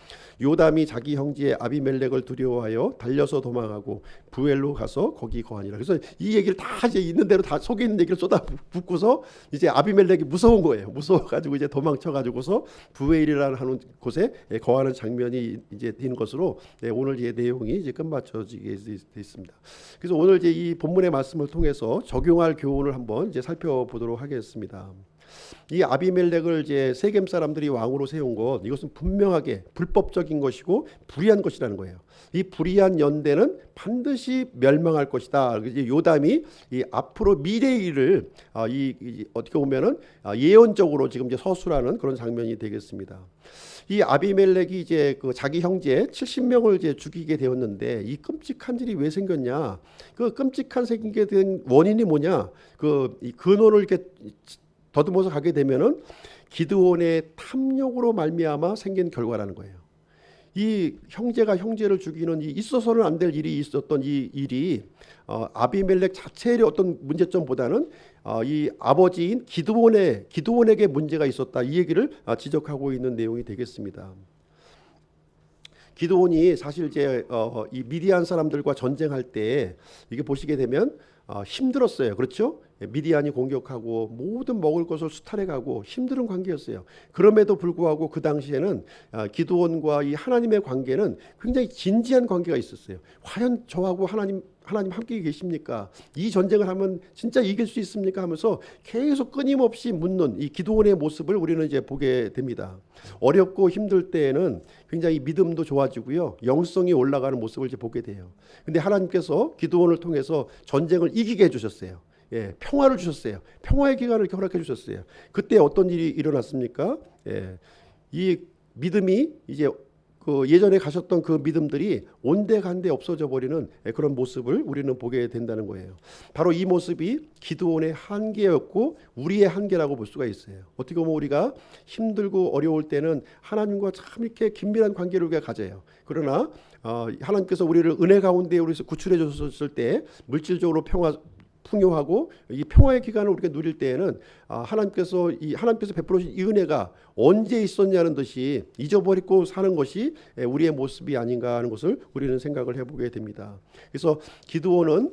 요담이 자기 형제 아비멜렉을 두려워하여 달려서 도망하고 부엘로 가서 거기 거하니라. 그래서 이 얘기를 다 이제 있는 대로 다 속에 있는 얘기를 쏟아 붓고서 이제 아비멜렉이 무서운 거예요. 무서워가지고 이제 도망쳐가지고서 부엘이라는 하는 곳에 거하는 장면이 이제 되는 것으로 오늘 이 내용이 이제 끝마쳐지게 되어 있습니다. 그래서 오늘 이제 이 본문의 말씀을 통해서 적용할 교훈을 한번 이제 살펴보도록 하겠습니다. 이 아비멜렉을 이제 세겜 사람들이 왕으로 세운 것, 이것은 분명하게 불법적인 것이고 불의한 것이라는 거예요. 이 불의한 연대는 반드시 멸망할 것이다. 이제 요담이 이 앞으로 미래의 일을 어떻게 보면은 예언적으로 지금 이제 서술하는 그런 장면이 되겠습니다. 이 아비멜렉이 이제 그 자기 형제 70명을 이제 죽이게 되었는데, 이 끔찍한 일이 왜 생겼냐? 그 끔찍한 생기게 된 원인이 뭐냐? 이 근원을 이렇게 더듬어서 가게 되면은 기드온의 탐욕으로 말미암아 생긴 결과라는 거예요. 이 형제가 형제를 죽이는, 이 있어서는 안 될 일이 있었던 이 일이 아비멜렉 자체의 어떤 문제점보다는 이 아버지인 기드온에게 문제가 있었다, 이 얘기를 지적하고 있는 내용이 되겠습니다. 기드온이 사실 이제 이 미디안 사람들과 전쟁할 때 이게 보시게 되면 힘들었어요. 그렇죠? 미디안이 공격하고 모든 먹을 것을 수탈해가고 힘든 관계였어요. 그럼에도 불구하고 그 당시에는 기드온과 이 하나님의 관계는 굉장히 진지한 관계가 있었어요. 과연 저하고 하나님 함께 계십니까? 이 전쟁을 하면 진짜 이길 수 있습니까? 하면서 계속 끊임없이 묻는 이 기드온의 모습을 우리는 이제 보게 됩니다. 어렵고 힘들 때에는 굉장히 믿음도 좋아지고요, 영성이 올라가는 모습을 이제 보게 돼요. 근데 하나님께서 기드온을 통해서 전쟁을 이기게 해주셨어요. 예, 평화를 주셨어요. 평화의 기간을 허락해 주셨어요. 그때 어떤 일이 일어났습니까? 예, 이 믿음이 이제 그 예전에 가셨던 그 믿음들이 온데간데 없어져 버리는 그런 모습을 우리는 보게 된다는 거예요. 바로 이 모습이 기드온의 한계였고 우리의 한계라고 볼 수가 있어요. 어떻게 보면 우리가 힘들고 어려울 때는 하나님과 참 이렇게 긴밀한 관계를 우리가 가져요. 그러나 하나님께서 우리를 은혜 가운데 우리에서 구출해 줬을 때 물질적으로 풍요하고 이 평화의 기간을 우리가 누릴 때에는 하나님께서 베풀어 주신 이 은혜가 언제 있었냐는 듯이 잊어버리고 사는 것이 우리의 모습이 아닌가 하는 것을 우리는 생각을 해보게 됩니다. 그래서 기드온은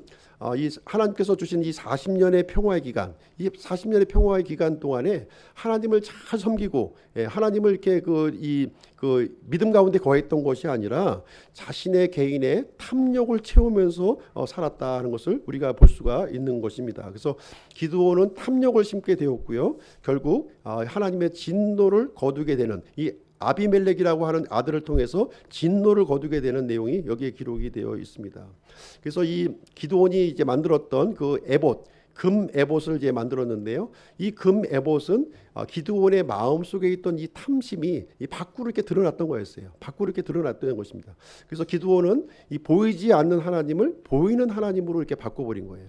이 하나님께서 주신 이 40년의 평화의 기간, 이 40년의 평화의 기간 동안에 하나님을 잘 섬기고 하나님을 이렇게 그 믿음 가운데 거했던 것이 아니라 자신의 개인의 탐욕을 채우면서 살았다는 것을 우리가 볼 수가 있는 것입니다. 그래서 기드온은 탐욕을 심게 되었고요, 결국 하나님의 진노를 거두게 되는, 이 아비멜렉이라고 하는 아들을 통해서 진노를 거두게 되는 내용이 여기에 기록이 되어 있습니다. 그래서 이 기드온이 이제 만들었던 그 에봇, 금 에봇을 이제 만들었는데요, 이 금 에봇은 기드온의 마음 속에 있던 이 탐심이 이 밖으로 이렇게 드러났던 거였어요. 밖으로 이렇게 드러났던 것입니다. 그래서 기드온은 이 보이지 않는 하나님을 보이는 하나님으로 이렇게 바꿔버린 거예요.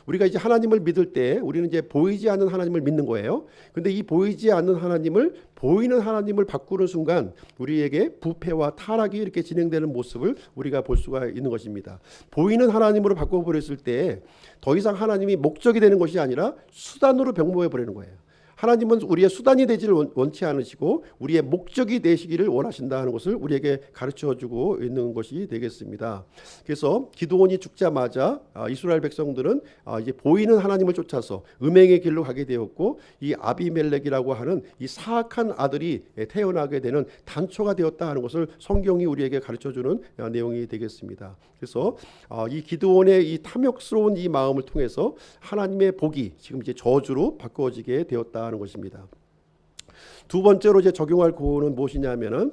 우리가 이제 하나님을 믿을 때 우리는 이제 보이지 않는 하나님을 믿는 거예요. 근데 이 보이지 않는 하나님을 보이는 하나님을 바꾸는 순간 우리에게 부패와 타락이 이렇게 진행되는 모습을 우리가 볼 수가 있는 것입니다. 보이는 하나님으로 바꿔버렸을 때 더 이상 하나님이 목적이 되는 것이 아니라 수단으로 병모해 버리는 거예요. 하나님은 우리의 수단이 되지를 원치 않으시고 우리의 목적이 되시기를 원하신다는 것을 우리에게 가르쳐주고 있는 것이 되겠습니다. 그래서 기드온이 죽자마자 이스라엘 백성들은 이제 보이는 하나님을 쫓아서 음행의 길로 가게 되었고, 이 아비멜렉이라고 하는 이 사악한 아들이 태어나게 되는 단초가 되었다 하는 것을 성경이 우리에게 가르쳐주는 내용이 되겠습니다. 그래서 이 기드온의 이 탐욕스러운 이 마음을 통해서 하나님의 복이 지금 이제 저주로 바꿔지게 되었다 하는 것입니다. 두 번째로 이제 적용할 구호는 무엇이냐면은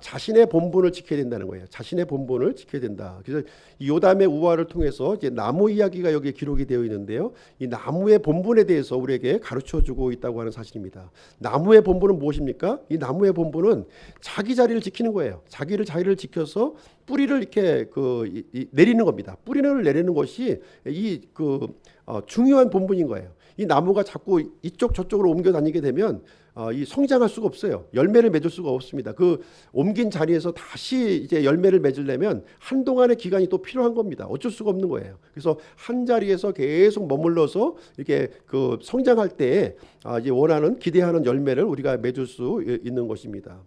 자신의 본분을 지켜야 된다는 거예요. 자신의 본분을 지켜야 된다. 그래서 이 요담의 우화를 통해서 이제 나무 이야기가 여기에 기록이 되어 있는데요, 이 나무의 본분에 대해서 우리에게 가르쳐주고 있다고 하는 사실입니다. 나무의 본분은 무엇입니까? 이 나무의 본분은 자기 자리를 지키는 거예요. 자기를 지켜서 뿌리를 이렇게 내리는 겁니다. 뿌리를 내리는 것이 중요한 본분인 거예요. 이 나무가 자꾸 이쪽 저쪽으로 옮겨 다니게 되면 이 성장할 수가 없어요. 열매를 맺을 수가 없습니다. 그 옮긴 자리에서 다시 이제 열매를 맺으려면 한동안의 기간이 또 필요한 겁니다. 어쩔 수가 없는 거예요. 그래서 한 자리에서 계속 머물러서 이렇게 성장할 때 이제 기대하는 열매를 우리가 맺을 수 있는 것입니다.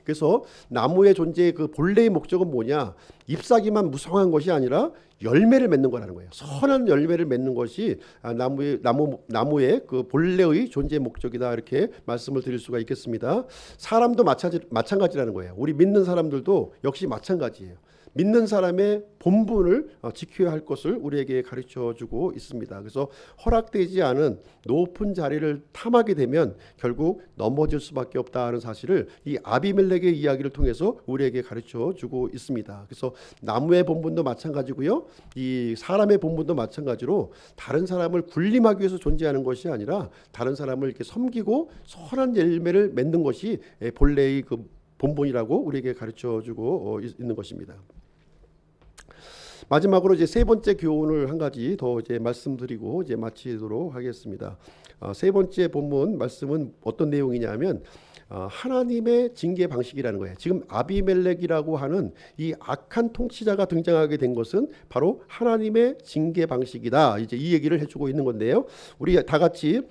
그래서 나무의 존재의 그 본래의 목적은 뭐냐? 잎사귀만 무성한 것이 아니라 열매를 맺는 거라는 거예요. 선한 열매를 맺는 것이 나무의 그 본래의 존재의 목적이다, 이렇게 말씀을 드릴 수가 있겠습니다. 사람도 마찬가지라는 거예요. 우리 믿는 사람들도 역시 마찬가지예요. 믿는 사람의 본분을 지켜야 할 것을 우리에게 가르쳐 주고 있습니다. 그래서 허락되지 않은 높은 자리를 탐하게 되면 결국 넘어질 수밖에 없다는 사실을 이 아비멜렉의 이야기를 통해서 우리에게 가르쳐 주고 있습니다. 그래서 나무의 본분도 마찬가지고요, 이 사람의 본분도 마찬가지로 다른 사람을 군림하기 위해서 존재하는 것이 아니라 다른 사람을 이렇게 섬기고 선한 열매를 맺는 것이 본래의 그 본분이라고 우리에게 가르쳐 주고 있는 것입니다. 마지막으로 이제 세 번째 교훈을 한 가지 더 이제 말씀드리고 이제 마치도록 하겠습니다. 세 번째 본문 말씀은 어떤 내용이냐면 하나님의 징계 방식이라는 거예요. 지금 아비멜렉이라고 하는 이 악한 통치자가 등장하게 된 것은 바로 하나님의 징계 방식이다. 이제 이 얘기를 해주고 있는 건데요. 우리 다 같이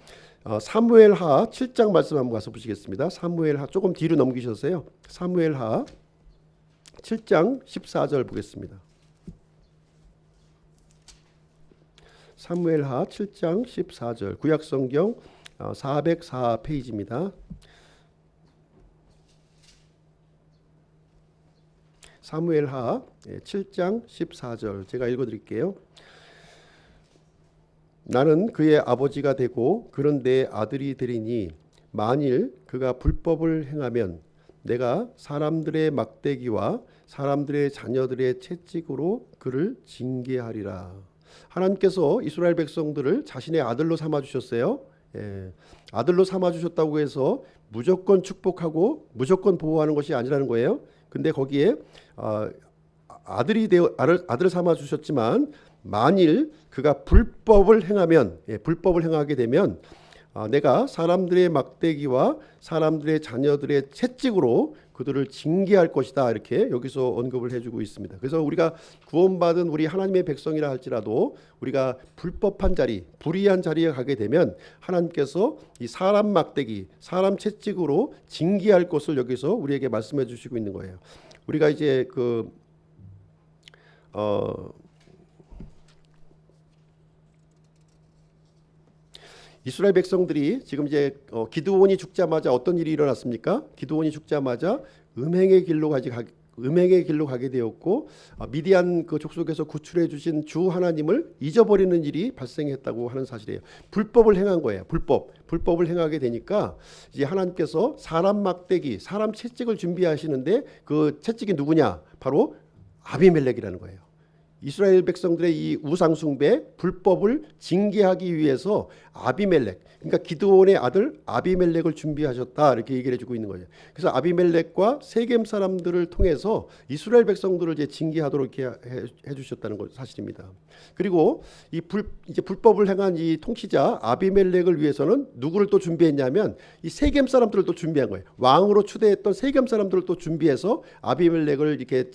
사무엘하 7장 말씀 한번 가서 보시겠습니다. 사무엘하 조금 뒤로 넘기셨어요. 사무엘하 7장 14절 보겠습니다. 사무엘하 7장 14절 구약성경 404페이지입니다. 사무엘하 7장 14절 제가 읽어드릴게요. 나는 그의 아버지가 되고 그런 내 아들이 되리니 만일 그가 불법을 행하면 내가 사람들의 막대기와 사람들의 자녀들의 채찍으로 그를 징계하리라. 하나님께서 이스라엘 백성들을 자신의 아들로 삼아주셨어요. 아들로 삼아주셨다고 해서 무조건 축복하고 무조건 보호하는 것이 아니라는 거예요. 근데 거기에 아들을 삼아주셨지만 만일 그가 불법을 행하게 되면 내가 사람들의 막대기와 사람들의 자녀들의 채찍으로 그들을 징계할 것이다. 이렇게 여기서 언급을 해주고 있습니다. 그래서 우리가 구원받은 우리 하나님의 백성이라 할지라도 우리가 불법한 자리, 불의한 자리에 가게 되면 하나님께서 이 사람 막대기, 사람 채찍으로 징계할 것을 여기서 우리에게 말씀해 주시고 있는 거예요. 우리가 이제 이스라엘 백성들이 지금 이제 기드온이 죽자마자 어떤 일이 일어났습니까? 기드온이 죽자마자 음행의 길로 가게 되었고 미디안 그 족속에서 구출해 주신 주 하나님을 잊어버리는 일이 발생했다고 하는 사실이에요. 불법을 행한 거예요. 불법을 행하게 되니까 이제 하나님께서 사람 막대기, 사람 채찍을 준비하시는데 그 채찍이 누구냐? 바로 아비멜렉이라는 거예요. 이스라엘 백성들의 이 우상 숭배 불법을 징계하기 위해서 아비멜렉, 그러니까 기드온의 아들 아비멜렉을 준비하셨다 이렇게 얘기를 해주고 있는 거예요. 그래서 아비멜렉과 세겜 사람들을 통해서 이스라엘 백성들을 이제 징계하도록 이렇게 해주셨다는 것 사실입니다. 그리고 이제 불법을 행한 이 통치자 아비멜렉을 위해서는 누구를 또 준비했냐면 이 세겜 사람들을 또 준비한 거예요. 왕으로 추대했던 세겜 사람들을 또 준비해서 아비멜렉을 이렇게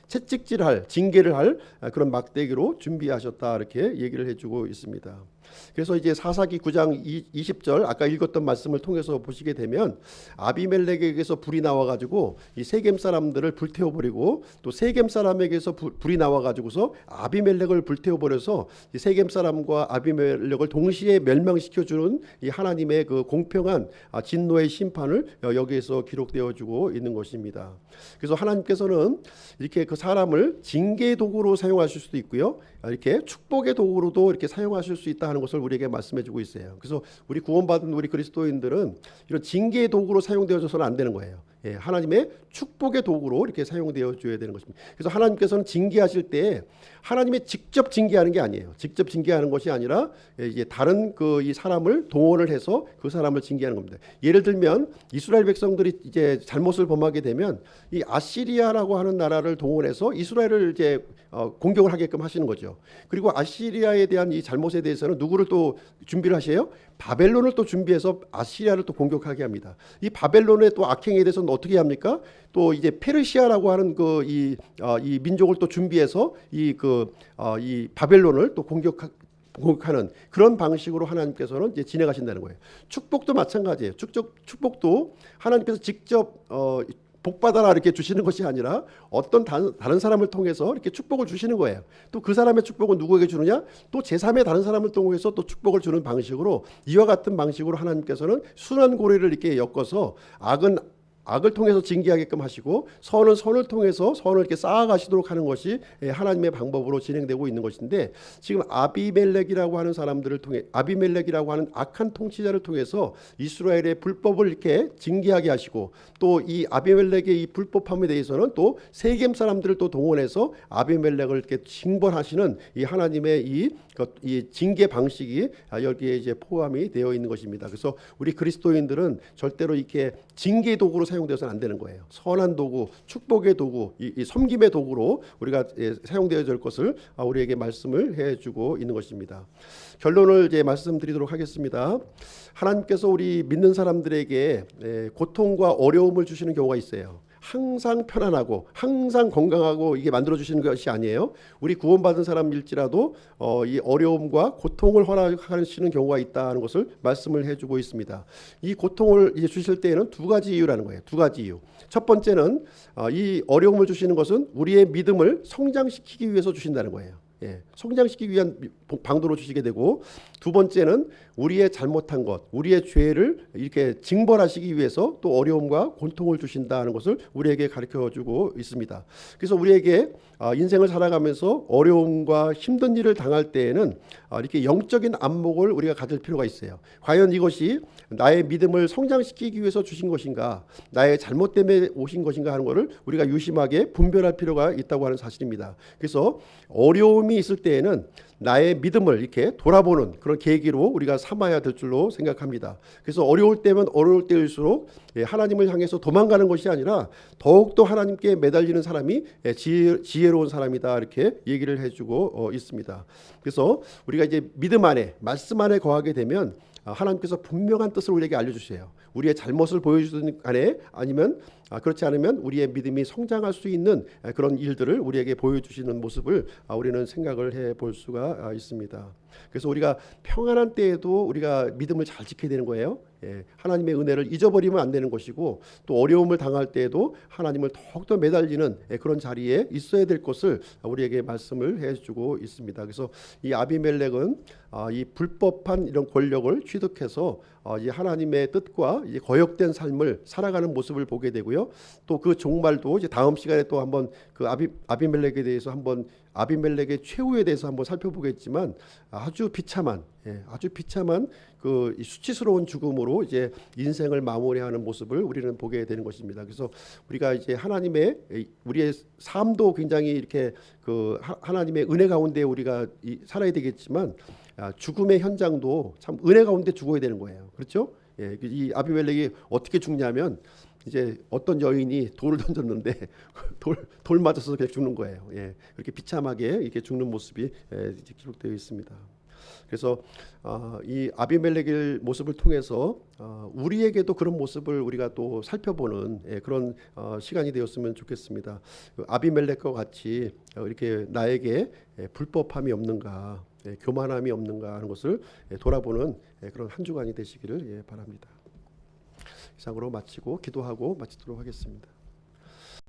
채찍질할, 징계를 할 그런 막대기로 준비하셨다 이렇게 얘기를 해주고 있습니다. 그래서 이제 사사기 9장 20절 아까 읽었던 말씀을 통해서 보시게 되면 아비멜렉에게서 불이 나와가지고 이 세겜 사람들을 불태워버리고 또 세겜 사람에게서 불이 나와가지고서 아비멜렉을 불태워버려서 이 세겜 사람과 아비멜렉을 동시에 멸망시켜주는 이 하나님의 그 공평한 진노의 심판을 여기에서 기록되어주고 있는 것입니다. 그래서 하나님께서는 이렇게 그 사람을 징계의 도구로 사용하실 수도 있고요, 이렇게 축복의 도구로도 이렇게 사용하실 수 있다 하는 것을 우리에게 말씀해주고 있어요. 그래서 우리 구원받은 우리 그리스도인들은 이런 징계의 도구로 사용되어져서는 안 되는 거예요. 하나님의 축복의 도구로 이렇게 사용되어 줘야 되는 것입니다. 그래서 하나님께서는 징계하실 때 하나님의 직접 징계하는 게 아니에요. 직접 징계하는 것이 아니라 이제 다른 이 사람을 동원을 해서 그 사람을 징계하는 겁니다. 예를 들면 이스라엘 백성들이 이제 잘못을 범하게 되면 이 아시리아라고 하는 나라를 동원해서 이스라엘을 이제 공격을 하게끔 하시는 거죠. 그리고 아시리아에 대한 이 잘못에 대해서는 누구를 또 준비를 하세요? 바벨론을 또 준비해서 아시리아를 또 공격하게 합니다. 이 바벨론의 또 악행에 대해서는 어떻게 합니까? 또 이제 페르시아라고 하는 이 민족을 또 준비해서 이 바벨론을 또 공격하는 그런 방식으로 하나님께서는 이제 진행하신다는 거예요. 축복도 마찬가지예요. 축복도 하나님께서 직접 복 받아라 이렇게 주시는 것이 아니라 어떤 다른 사람을 통해서 이렇게 축복을 주시는 거예요. 또 그 사람의 축복은 누구에게 주느냐? 또 제3의 다른 사람을 통해서 또 축복을 주는 방식으로 이와 같은 방식으로 하나님께서는 순환 고리를 이렇게 엮어서 악은 악을 통해서 징계하게끔 하시고 선은 선을 통해서 선을 이렇게 쌓아가시도록 하는 것이 하나님의 방법으로 진행되고 있는 것인데, 지금 아비멜렉이라고 하는 사람들을 통해, 아비멜렉이라고 하는 악한 통치자를 통해서 이스라엘의 불법을 이렇게 징계하게 하시고, 또 이 아비멜렉의 이 불법함에 대해서는 또 세겜 사람들을 또 동원해서 아비멜렉을 이렇게 징벌하시는 이 하나님의 이 징계 방식이 여기에 이제 포함이 되어 있는 것입니다. 그래서 우리 그리스도인들은 절대로 이렇게 징계 도구로 사용되어서는 안 되는 거예요. 선한 도구, 축복의 도구, 이 섬김의 도구로 우리가 사용되어야 될 것을 우리에게 말씀을 해주고 있는 것입니다. 결론을 이제 말씀드리도록 하겠습니다. 하나님께서 우리 믿는 사람들에게 고통과 어려움을 주시는 경우가 있어요. 항상 편안하고 항상 건강하고 이게 만들어 주시는 것이 아니에요. 우리 구원받은 사람일지라도 이 어려움과 고통을 허락하시는 경우가 있다는 것을 말씀을 해주고 있습니다. 이 고통을 이제 주실 때에는 두 가지 이유라는 거예요. 두 가지 이유. 첫 번째는 이 어려움을 주시는 것은 우리의 믿음을 성장시키기 위해서 주신다는 거예요. 성장시키기 위한 방도로 주시게 되고, 두 번째는 우리의 잘못한 것, 우리의 죄를 이렇게 징벌하시기 위해서 또 어려움과 고통을 주신다는 것을 우리에게 가르쳐주고 있습니다. 그래서 우리에게 인생을 살아가면서 어려움과 힘든 일을 당할 때에는 이렇게 영적인 안목을 우리가 가질 필요가 있어요. 과연 이것이 나의 믿음을 성장시키기 위해서 주신 것인가, 나의 잘못 때문에 오신 것인가 하는 것을 우리가 유심하게 분별할 필요가 있다고 하는 사실입니다. 그래서 어려움이 있을 때에는 나의 믿음을 이렇게 돌아보는 그런 계기로 우리가 삼아야 될 줄로 생각합니다. 그래서 어려울 때면 어려울 때일수록 하나님을 향해서 도망가는 것이 아니라 더욱더 하나님께 매달리는 사람이 지혜로운 사람이다, 이렇게 얘기를 해주고 있습니다. 그래서 우리가 이제 믿음 안에, 말씀 안에 거하게 되면 하나님께서 분명한 뜻을 우리에게 알려주세요. 우리의 잘못을 보여주든 간에, 아니면 그렇지 않으면 우리의 믿음이 성장할 수 있는 그런 일들을 우리에게 보여주시는 모습을 우리는 생각을 해볼 수가 있습니다. 그래서 우리가 평안한 때에도 우리가 믿음을 잘 지켜야 되는 거예요. 하나님의 은혜를 잊어버리면 안 되는 것이고, 또 어려움을 당할 때에도 하나님을 더욱더 매달리는 그런 자리에 있어야 될 것을 우리에게 말씀을 해주고 있습니다. 그래서 이 아비멜렉은 이 불법한 이런 권력을 취득해서 이 하나님의 뜻과 이 거역된 삶을 살아가는 모습을 보게 되고요. 또 그 종말도 이제 다음 시간에 또 한번 그 아비멜렉에 대해서 한번, 아비멜렉의 최후에 대해서 한번 살펴보겠지만, 아주 비참한 그 수치스러운 죽음으로 이제 인생을 마무리하는 모습을 우리는 보게 되는 것입니다. 그래서 우리가 이제 하나님의, 우리의 삶도 굉장히 이렇게 그 하나님의 은혜 가운데 우리가 살아야 되겠지만, 죽음의 현장도 참 은혜 가운데 죽어야 되는 거예요. 그렇죠? 이 아비멜렉이 어떻게 죽냐면, 이제 어떤 여인이 돌을 던졌는데 돌 맞아서 그냥 죽는 거예요. 그렇게 비참하게 이렇게 죽는 모습이 기록되어 있습니다. 그래서 이 아비멜렉의 모습을 통해서 우리에게도 그런 모습을 우리가 또 살펴보는 그런 시간이 되었으면 좋겠습니다. 아비멜렉과 같이 이렇게 나에게 불법함이 없는가, 교만함이 없는가 하는 것을 돌아보는 그런 한 주간이 되시기를 바랍니다. 이상으로 마치고 기도하고 마치도록 하겠습니다.